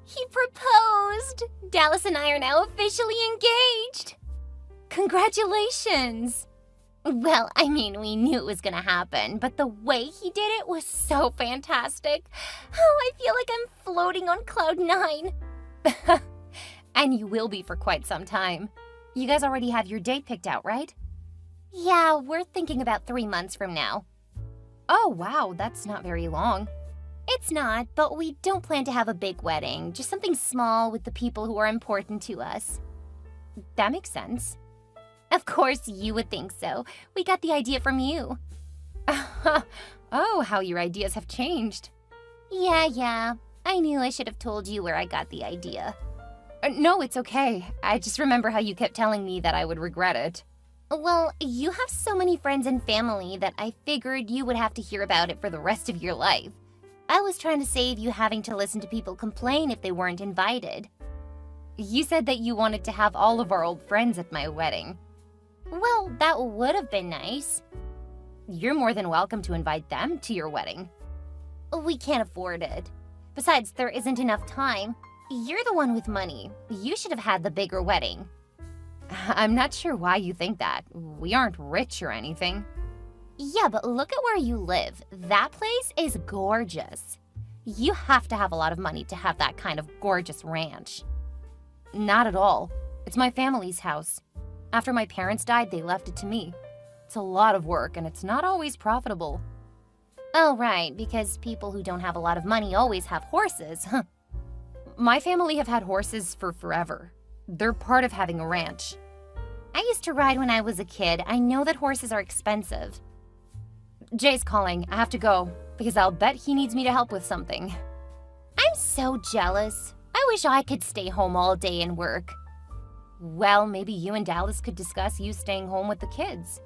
He proposed! Dallas and I are now officially engaged! Congratulations! Well, I mean, we knew it was gonna happen, but the way he did it was so fantastic. Oh, I feel like I'm floating on cloud 9. And you will be for quite some time. You guys already have your date picked out, right? Yeah, we're thinking about 3 months from now. Oh, wow, that's not very long. It's not, but we don't plan to have a big wedding, just something small with the people who are important to us. That makes sense. Of course you would think so. We got the idea from you. Oh, how your ideas have changed. Yeah. I knew I should have told you where I got the idea. No, it's okay. I just remember how you kept telling me that I would regret it. Well, you have so many friends and family that I figured you would have to hear about it for the rest of your life. I was trying to save you having to listen to people complain if they weren't invited. You said that you wanted to have all of our old friends at my wedding. Well, that would have been nice. You're more than welcome to invite them to your wedding. We can't afford it. Besides, there isn't enough time. You're the one with money. You should have had the bigger wedding. I'm not sure why you think that. We aren't rich or anything. Yeah, but look at where you live. That place is gorgeous. You have to have a lot of money to have that kind of gorgeous ranch. Not at all. It's my family's house. After my parents died, they left it to me. It's a lot of work, and it's not always profitable. Oh, right, because people who don't have a lot of money always have horses, huh? My family have had horses for forever. They're part of having a ranch. I used to ride when I was a kid. I know that horses are expensive. Jay's calling. I have to go, because I'll bet he needs me to help with something. I'm so jealous. I wish I could stay home all day and work. Well, maybe you and Dallas could discuss you staying home with the kids.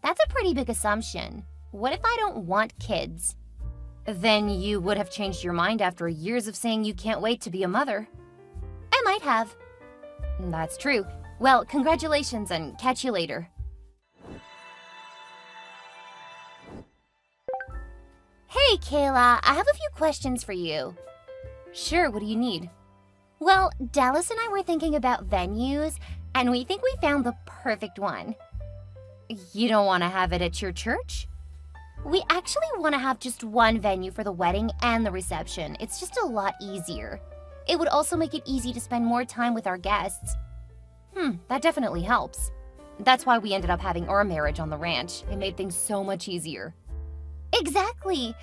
That's a pretty big assumption. What if I don't want kids? Then you would have changed your mind after years of saying you can't wait to be a mother. I might have. That's true. Well, congratulations and catch you later. Hey, Kayla, I have a few questions for you. Sure, what do you need? Well, Dallas and I were thinking about venues, and we think we found the perfect one. You don't want to have it at your church? We actually want to have just one venue for the wedding and the reception. It's just a lot easier. It would also make it easy to spend more time with our guests. That definitely helps. That's why we ended up having our marriage on the ranch. It made things so much easier. Exactly.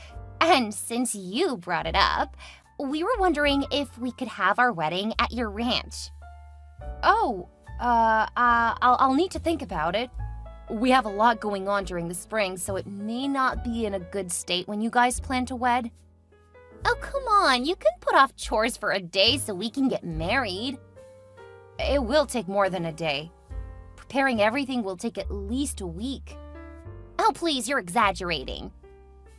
And since you brought it up, we were wondering if we could have our wedding at your ranch. Oh, I'll need to think about it. We have a lot going on during the spring, so it may not be in a good state when you guys plan to wed. Oh, come on. You can put off chores for a day so we can get married. It will take more than a day. Preparing everything will take at least a week. Oh, please, you're exaggerating.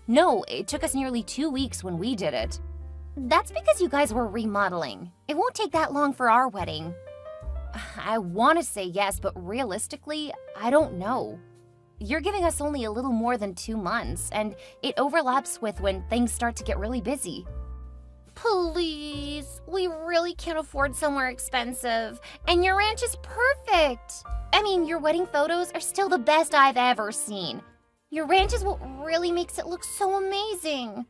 No, it took us nearly 2 weeks when we did it. That's because you guys were remodeling. It won't take that long for our wedding. I want to say yes, but realistically, I don't know. You're giving us only a little more than 2 months, and it overlaps with when things start to get really busy. Please, we really can't afford somewhere expensive, and your ranch is perfect. I mean, your wedding photos are still the best I've ever seen. Your ranch is what really makes it look so amazing.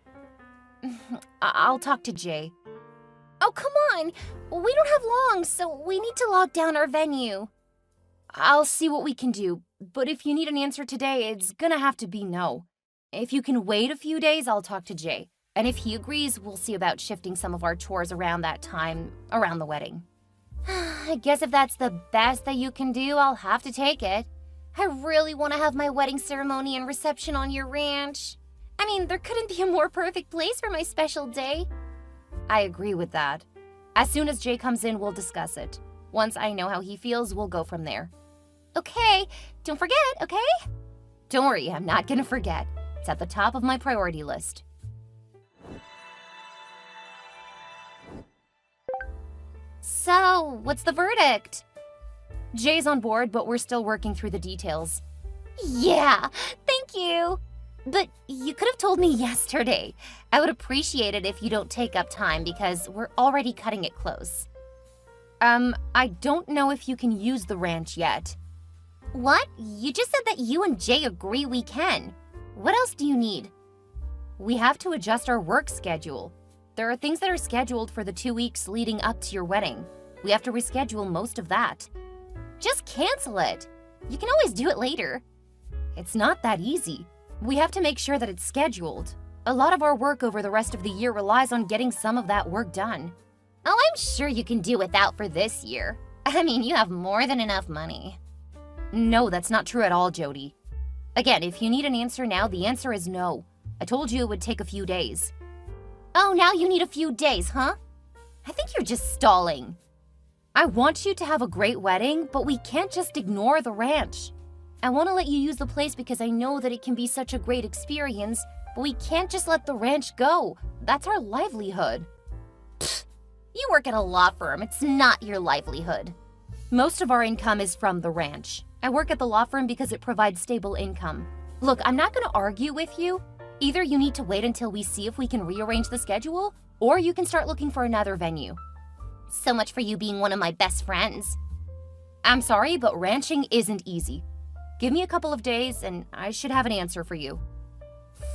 I'll talk to Jay. Oh, come on. We don't have long, so we need to lock down our venue. I'll see what we can do, but if you need an answer today, it's gonna have to be no. If you can wait a few days, I'll talk to Jay. And if he agrees, we'll see about shifting some of our chores around that time, around the wedding. I guess if that's the best that you can do, I'll have to take it. I really want to have my wedding ceremony and reception on your ranch. I mean, there couldn't be a more perfect place for my special day. I agree with that. As soon as Jay comes in, we'll discuss it. Once I know how he feels, we'll go from there. Okay, don't forget, okay? Don't worry, I'm not gonna forget. It's at the top of my priority list. So, what's the verdict? Jay's on board, but we're still working through the details. Yeah, thank you. But you could have told me yesterday. I would appreciate it if you don't take up time because we're already cutting it close. I don't know if you can use the ranch yet. What? You just said that you and Jay agree we can. What else do you need? We have to adjust our work schedule. There are things that are scheduled for the 2 weeks leading up to your wedding. We have to reschedule most of that. Just cancel it. You can always do it later. It's not that easy. We have to make sure that it's scheduled. A lot of our work over the rest of the year relies on getting some of that work done. Oh, I'm sure you can do without for this year. I mean, you have more than enough money. No, that's not true at all, Jody. Again, if you need an answer now, the answer is no. I told you it would take a few days. Oh, now you need a few days, huh? I think you're just stalling. I want you to have a great wedding, but we can't just ignore the ranch. I want to let you use the place because I know that it can be such a great experience, but we can't just let the ranch go. That's our livelihood. Pfft, you work at a law firm. It's not your livelihood. Most of our income is from the ranch. I work at the law firm because it provides stable income. Look, I'm not going to argue with you. Either you need to wait until we see if we can rearrange the schedule, or you can start looking for another venue. So much for you being one of my best friends. I'm sorry, but ranching isn't easy. Give me a couple of days and I should have an answer for you.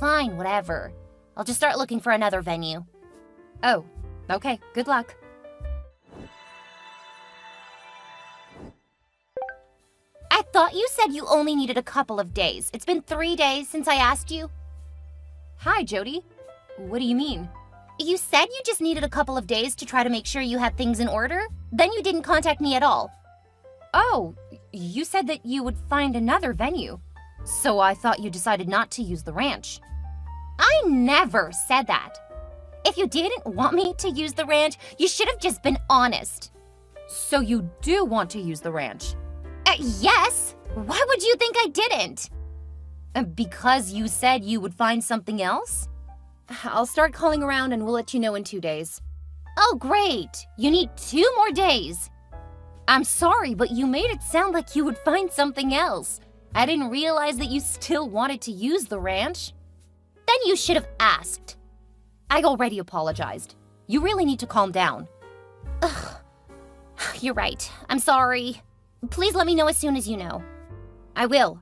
Fine, whatever. I'll just start looking for another venue. Oh, okay, good luck. I thought you said you only needed a couple of days. It's been 3 days since I asked you. Hi, Jody. What do you mean? You said you just needed a couple of days to try to make sure you had things in order. Then you didn't contact me at all. Oh, you said that you would find another venue. So I thought you decided not to use the ranch. I never said that. If you didn't want me to use the ranch, you should have just been honest. So you do want to use the ranch? Yes. Why would you think I didn't? Because you said you would find something else? I'll start calling around and we'll let you know in 2 days. Oh, great. You need 2 more days. I'm sorry, but you made it sound like you would find something else. I didn't realize that you still wanted to use the ranch. Then you should have asked. I already apologized. You really need to calm down. Ugh. You're right. I'm sorry. Please let me know as soon as you know. I will.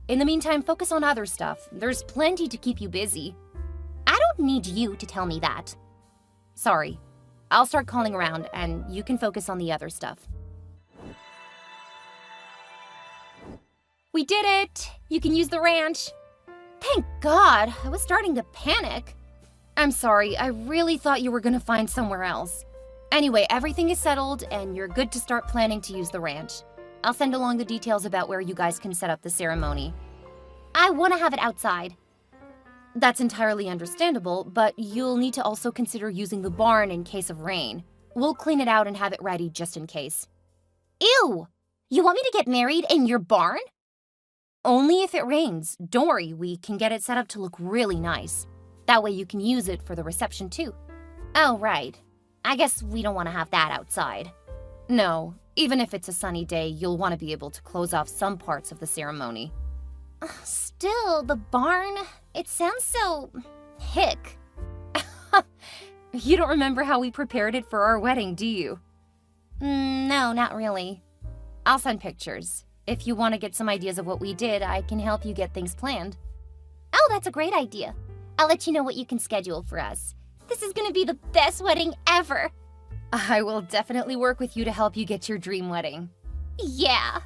In the meantime, focus on other stuff. There's plenty to keep you busy. I don't need you to tell me that. Sorry. I'll start calling around and you can focus on the other stuff. We did it! You can use the ranch. Thank God! I was starting to panic. I'm sorry, I really thought you were gonna find somewhere else. Anyway, everything is settled and you're good to start planning to use the ranch. I'll send along the details about where you guys can set up the ceremony. I want to have it outside. That's entirely understandable, but you'll need to also consider using the barn in case of rain. We'll clean it out and have it ready just in case. Ew! You want me to get married in your barn? Only if it rains. Don't worry, we can get it set up to look really nice. That way you can use it for the reception too. Oh, right. I guess we don't want to have that outside. No, even if it's a sunny day, you'll want to be able to close off some parts of the ceremony. Still, the barn, it sounds so hick. You don't remember how we prepared it for our wedding, do you? No, not really. I'll send pictures. If you want to get some ideas of what we did, I can help you get things planned. Oh, that's a great idea. I'll let you know what you can schedule for us. This is going to be the best wedding ever. I will definitely work with you to help you get your dream wedding. Yeah.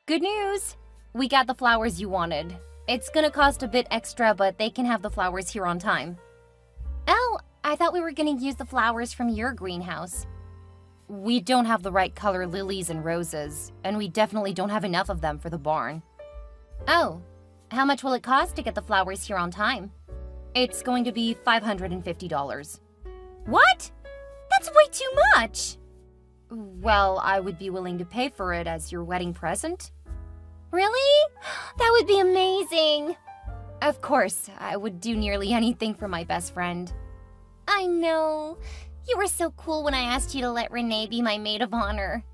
Good news! We got the flowers you wanted. It's gonna cost a bit extra, but they can have the flowers here on time. Oh, I thought we were gonna use the flowers from your greenhouse. We don't have the right color lilies and roses, and we definitely don't have enough of them for the barn. Oh, how much will it cost to get the flowers here on time? It's going to be $550. What? That's way too much! Well, I would be willing to pay for it as your wedding present. Really? That would be amazing! Of course, I would do nearly anything for my best friend. I know. You were so cool when I asked you to let Renee be my maid of honor.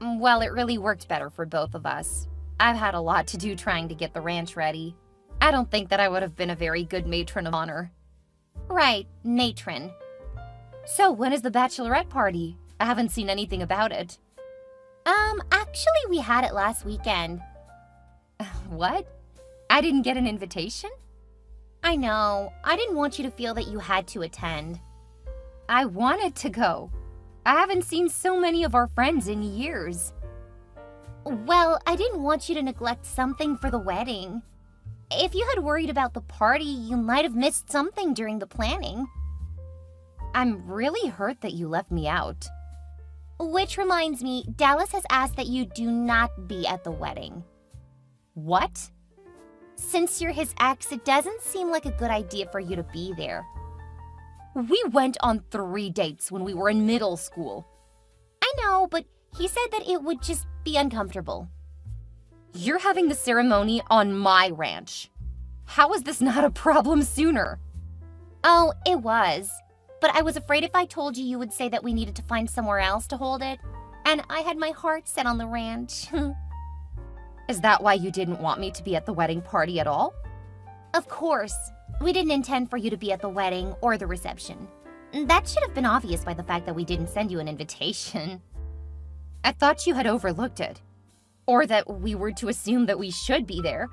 Well, it really worked better for both of us. I've had a lot to do trying to get the ranch ready. I don't think that I would have been a very good matron of honor. Right, matron. So when is the bachelorette party? I haven't seen anything about it. Actually, we had it last weekend. What? I didn't get an invitation? I know. I didn't want you to feel that you had to attend. I wanted to go. I haven't seen so many of our friends in years. Well, I didn't want you to neglect something for the wedding. If you had worried about the party, you might have missed something during the planning. I'm really hurt that you left me out. Which reminds me, Dallas has asked that you do not be at the wedding. What? Since you're his ex, it doesn't seem like a good idea for you to be there. We went on 3 dates when we were in middle school. I know, but he said that it would just be uncomfortable. You're having the ceremony on my ranch. How is this not a problem sooner? Oh, it was. But I was afraid if I told you, you would say that we needed to find somewhere else to hold it. And I had my heart set on the ranch. Is that why you didn't want me to be at the wedding party at all? Of course. We didn't intend for you to be at the wedding or the reception. That should have been obvious by the fact that we didn't send you an invitation. I thought you had overlooked it. Or that we were to assume that we should be there.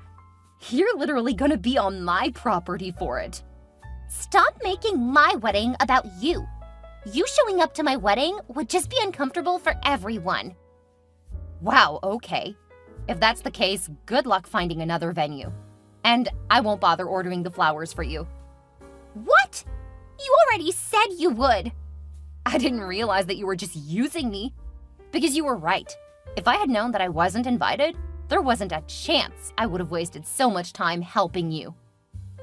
You're literally gonna be on my property for it. Stop making my wedding about you. You showing up to my wedding would just be uncomfortable for everyone. Wow, okay. If that's the case, good luck finding another venue. And I won't bother ordering the flowers for you. What? You already said you would. I didn't realize that you were just using me. Because you were right. If I had known that I wasn't invited, there wasn't a chance I would have wasted so much time helping you.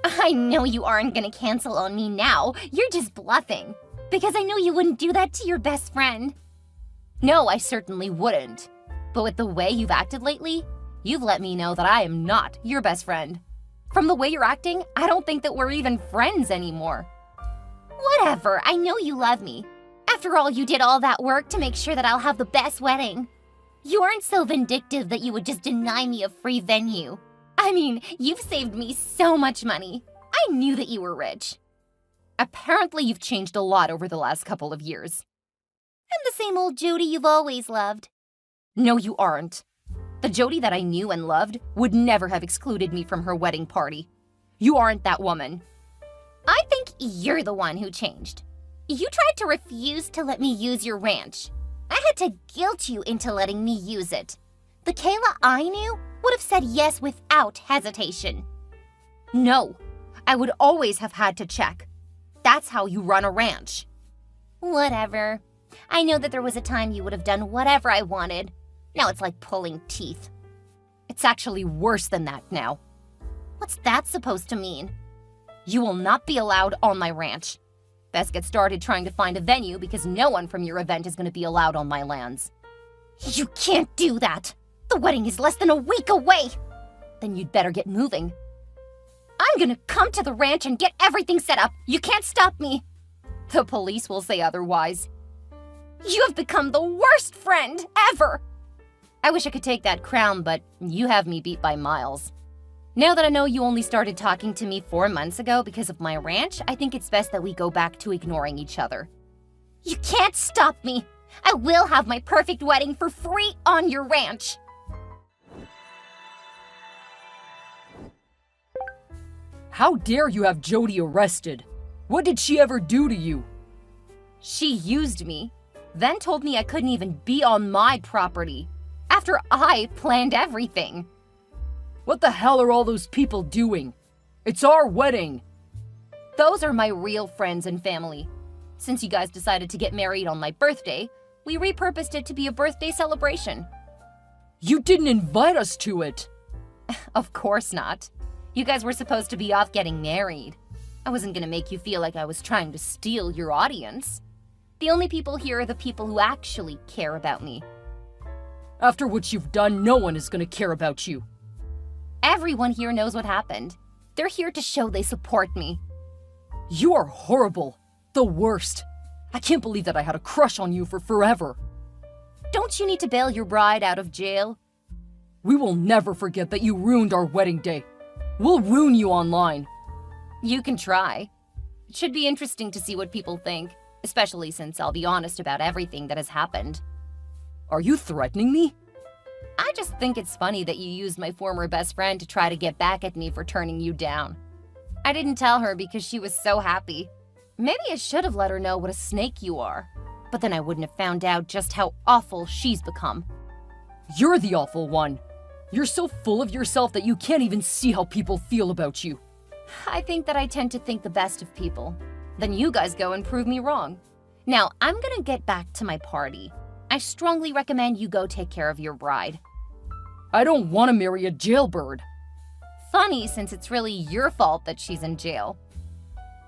I know you aren't gonna cancel on me now. You're just bluffing. Because I know you wouldn't do that to your best friend. No, I certainly wouldn't. But with the way you've acted lately, you've let me know that I am not your best friend. From the way you're acting, I don't think that we're even friends anymore. Whatever, I know you love me. After all, you did all that work to make sure that I'll have the best wedding. You aren't so vindictive that you would just deny me a free venue. I mean, you've saved me so much money. I knew that you were rich. Apparently you've changed a lot over the last couple of years. I'm the same old Jody you've always loved. No, you aren't. The Jody that I knew and loved would never have excluded me from her wedding party. You aren't that woman. I think you're the one who changed. You tried to refuse to let me use your ranch. I had to guilt you into letting me use it. The Kayla I knew would have said yes without hesitation. No, I would always have had to check. That's how you run a ranch. Whatever. I know that there was a time you would have done whatever I wanted. Now it's like pulling teeth. It's actually worse than that now. What's that supposed to mean? You will not be allowed on my ranch. Best get started trying to find a venue because no one from your event is going to be allowed on my lands. You can't do that. The wedding is less than a week away. Then you'd better get moving. I'm gonna come to the ranch and get everything set up. You can't stop me. The police will say otherwise. You have become the worst friend ever. I wish I could take that crown, but you have me beat by miles. Now that I know you only started talking to me 4 months ago because of my ranch, I think it's best that we go back to ignoring each other. You can't stop me. I will have my perfect wedding for free on your ranch. How dare you have Jody arrested? What did she ever do to you? She used me, then told me I couldn't even be on my property, after I planned everything. What the hell are all those people doing? It's our wedding. Those are my real friends and family. Since you guys decided to get married on my birthday, we repurposed it to be a birthday celebration. You didn't invite us to it. Of course not. You guys were supposed to be off getting married. I wasn't gonna make you feel like I was trying to steal your audience. The only people here are the people who actually care about me. After what you've done, no one is gonna care about you. Everyone here knows what happened. They're here to show they support me. You are horrible. The worst. I can't believe that I had a crush on you for forever. Don't you need to bail your bride out of jail? We will never forget that you ruined our wedding day. We'll ruin you online. You can try. It should be interesting to see what people think, especially since I'll be honest about everything that has happened. Are you threatening me? I just think it's funny that you used my former best friend to try to get back at me for turning you down. I didn't tell her because she was so happy. Maybe I should have let her know what a snake you are, but then I wouldn't have found out just how awful she's become. You're the awful one. You're so full of yourself that you can't even see how people feel about you. I think that I tend to think the best of people. Then you guys go and prove me wrong. Now, I'm gonna get back to my party. I strongly recommend you go take care of your bride. I don't want to marry a jailbird. Funny, since it's really your fault that she's in jail.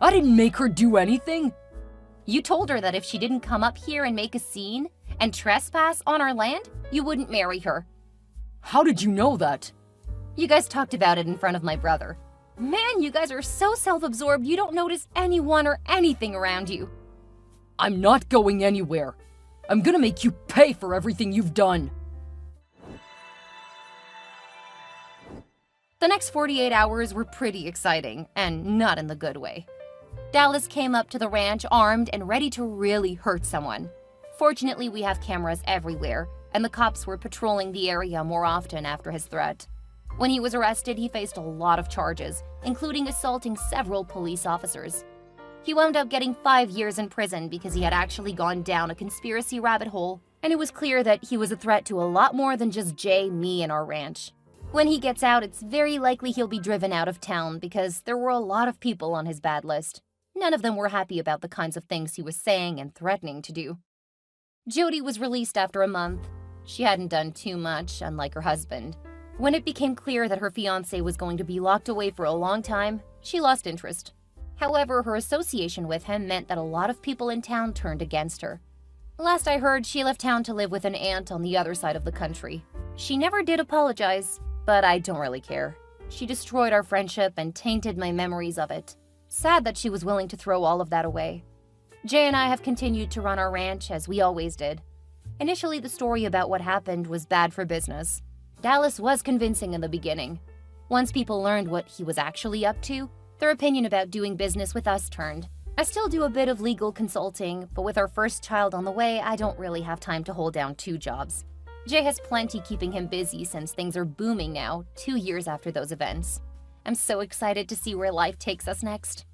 I didn't make her do anything. You told her that if she didn't come up here and make a scene and trespass on our land, you wouldn't marry her. How did you know that? You guys talked about it in front of my brother. Man, you guys are so self-absorbed you don't notice anyone or anything around you. I'm not going anywhere. I'm gonna make you pay for everything you've done. The next 48 hours were pretty exciting, and not in the good way. Dallas came up to the ranch armed and ready to really hurt someone. Fortunately, we have cameras everywhere, and the cops were patrolling the area more often after his threat. When he was arrested, he faced a lot of charges, including assaulting several police officers. He wound up getting 5 years in prison because he had actually gone down a conspiracy rabbit hole, and it was clear that he was a threat to a lot more than just Jay, me, and our ranch. When he gets out, it's very likely he'll be driven out of town because there were a lot of people on his bad list. None of them were happy about the kinds of things he was saying and threatening to do. Jody was released after a month. She hadn't done too much, unlike her husband. When it became clear that her fiancé was going to be locked away for a long time, she lost interest. However, her association with him meant that a lot of people in town turned against her. Last I heard, she left town to live with an aunt on the other side of the country. She never did apologize, but I don't really care. She destroyed our friendship and tainted my memories of it. Sad that she was willing to throw all of that away. Jay and I have continued to run our ranch as we always did. Initially, the story about what happened was bad for business. Dallas was convincing in the beginning. Once people learned what he was actually up to, their opinion about doing business with us turned. I still do a bit of legal consulting, but with our first child on the way, I don't really have time to hold down 2 jobs. Jay has plenty keeping him busy since things are booming now, 2 years after those events. I'm so excited to see where life takes us next.